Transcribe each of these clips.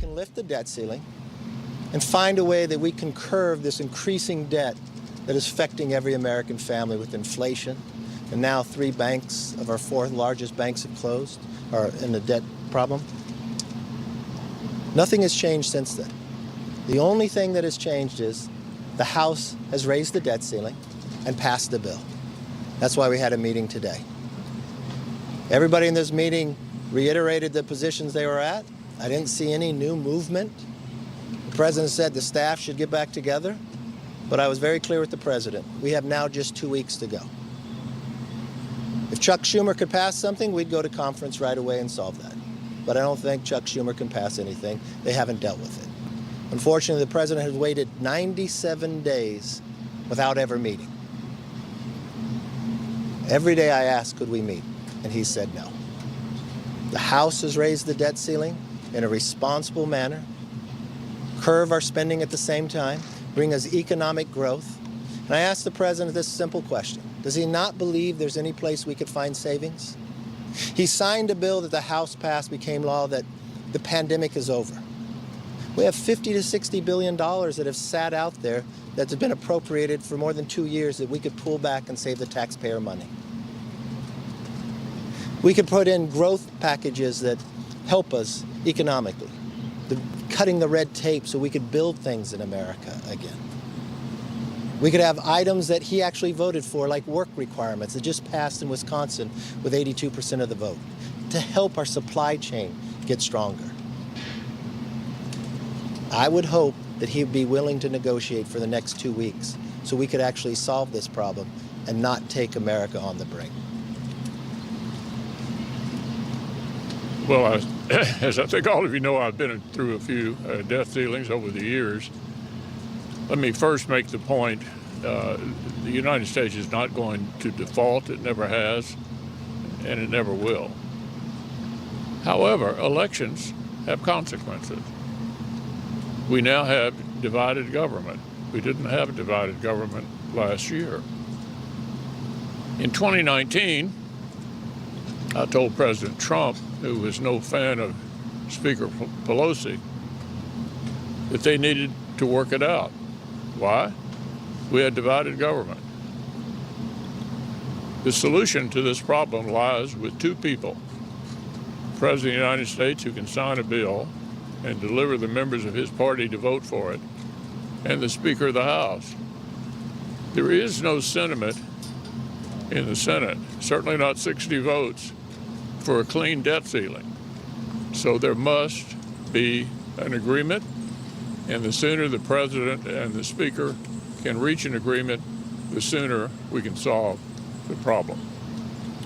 can lift the debt ceiling and find a way that we can curb this increasing debt that is affecting every American family with inflation. And now 3 banks of our 4 largest banks have closed, or in a debt problem. Nothing has changed since then. The only thing that has changed is the House has raised the debt ceiling and passed the bill. That's why we had a meeting today. Everybody in this meeting reiterated the positions they were at. I didn't see any new movement. The president said the staff should get back together, but I was very clear with the president. We have now just 2 weeks to go. If Chuck Schumer could pass something, we'd go to conference right away and solve that. But I don't think Chuck Schumer can pass anything. They haven't dealt with it. Unfortunately, the president has waited 97 days without ever meeting. Every day I asked, could we meet? And he said no. The House has raised the debt ceiling in a responsible manner, curb our spending at the same time, bring us economic growth. And I asked the president this simple question. Does he not believe there's any place we could find savings? He signed a bill that the House passed, became law, that the pandemic is over. We have $50 to $60 billion that have sat out there that's been appropriated for more than 2 years that we could pull back and save the taxpayer money. We could put in growth packages that help us economically, cutting the red tape so we could build things in America again. We could have items that he actually voted for, like work requirements that just passed in Wisconsin with 82% of the vote, to help our supply chain get stronger. I would hope that he'd be willing to negotiate for the next 2 weeks so we could actually solve this problem and not take America on the brink. Well, as I think all of you know, I've been through a few debt ceilings over the years. Let me first make the point, the United States is not going to default. It never has, and it never will. However, elections have consequences. We now have divided government. We didn't have a divided government last year. In 2019, I told President Trump, who was no fan of Speaker Pelosi, that they needed to work it out. Why? We had divided government. The solution to this problem lies with 2 people: the President of the United States, who can sign a bill and deliver the members of his party to vote for it, and the Speaker of the House. There is no sentiment in the Senate, certainly not 60 votes, for a clean debt ceiling. So there must be an agreement, and the sooner the President and the Speaker can reach an agreement, the sooner we can solve the problem.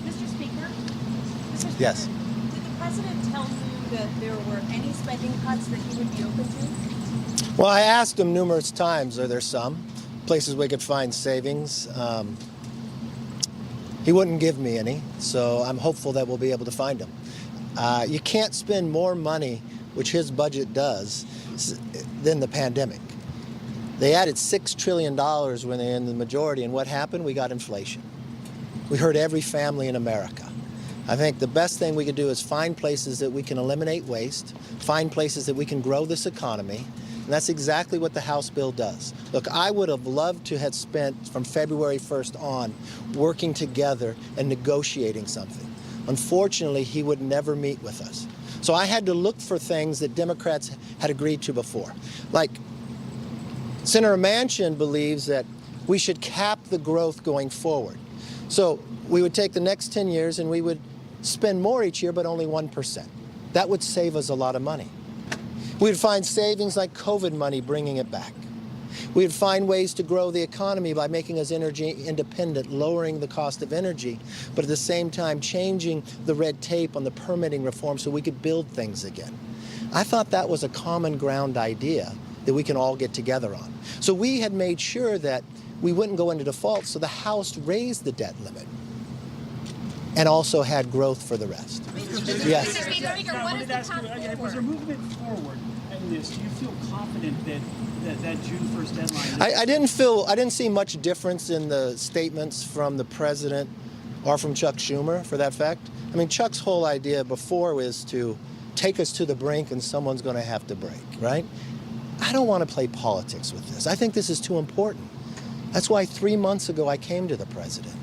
Mr. Speaker? Yes. Did the President tell you that there were any spending cuts that he would be open to? Well, I asked him numerous times, are there some places we could find savings? He wouldn't give me any, so I'm hopeful that we'll be able to find them. You can't spend more money, which his budget does, than the pandemic. They added $6 trillion when they're in the majority, and what happened? We got inflation. We hurt every family in America. I think the best thing we could do is find places that we can eliminate waste, find places that we can grow this economy, and that's exactly what the House bill does. Look, I would have loved to have spent from February 1st on working together and negotiating something. Unfortunately, he would never meet with us. So I had to look for things that Democrats had agreed to before. Like, Senator Manchin believes that we should cap the growth going forward. So we would take the next 10 years and we would spend more each year, but only 1%. That would save us a lot of money. We'd find savings like COVID money, bringing it back. We'd find ways to grow the economy by making us energy independent, lowering the cost of energy, but at the same time changing the red tape on the permitting reform so we could build things again. I thought that was a common ground idea that we can all get together on. So we had made sure that we wouldn't go into default, so the House raised the debt limit and also had growth for the rest. Yes. Was there movement forward in this? Do you feel confident that June 1st deadline? I didn't see much difference in the statements from the president or from Chuck Schumer, for that fact. I mean, Chuck's whole idea before was to take us to the brink and someone's going to have to break, right? I don't want to play politics with this. I think this is too important. That's why 3 months ago I came to the president.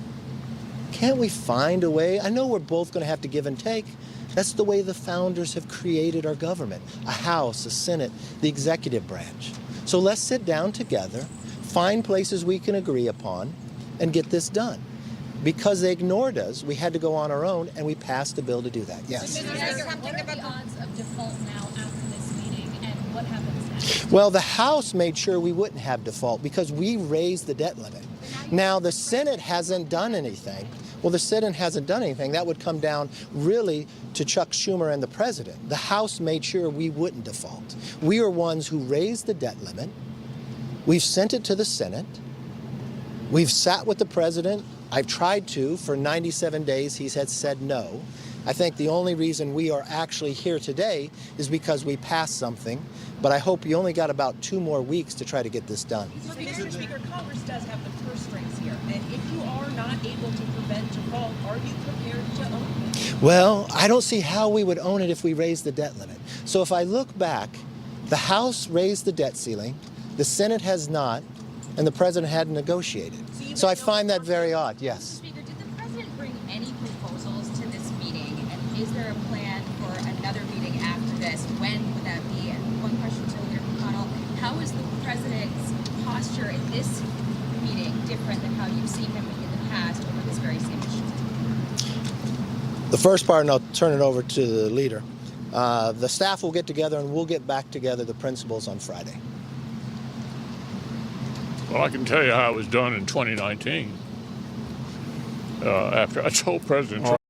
Can't we find a way? I know we're both going to have to give and take. That's the way the founders have created our government. A House, a Senate, the executive branch. So let's sit down together, find places we can agree upon, and get this done. Because they ignored us, we had to go on our own, and we passed a bill to do that. Yes? What are the odds of default now after this meeting, and what happens next? Well, the House made sure we wouldn't have default because we raised the debt limit. Now, the Senate hasn't done anything. Well, the Senate hasn't done anything. That would come down really to Chuck Schumer and the president. The House made sure we wouldn't default. We are ones who raised the debt limit. We've sent it to the Senate. We've sat with the president. I've tried to. For 97 days, he has said no. I think the only reason we are actually here today is because we passed something. But I hope you only got about 2 more weeks to try to get this done. Mr. Speaker, Congress does have the purse strings here. And if you are not able to prevent default, are you prepared to own it? Well, I don't see how we would own it if we raised the debt limit. So if I look back, the House raised the debt ceiling, the Senate has not, and the president hadn't negotiated. So I find that very odd, yes. Speaker, did the president bring any proposals to this meeting? And is there a plan for another meeting after this? When would that be? And one question to Leader McConnell, how is the president's posture in this meeting different than how you've seen him in the past over this very same issue? The first part, and I'll turn it over to the leader. The staff will get together and we'll get back together the principals on Friday. Well, I can tell you how it was done in 2019 after I told President Trump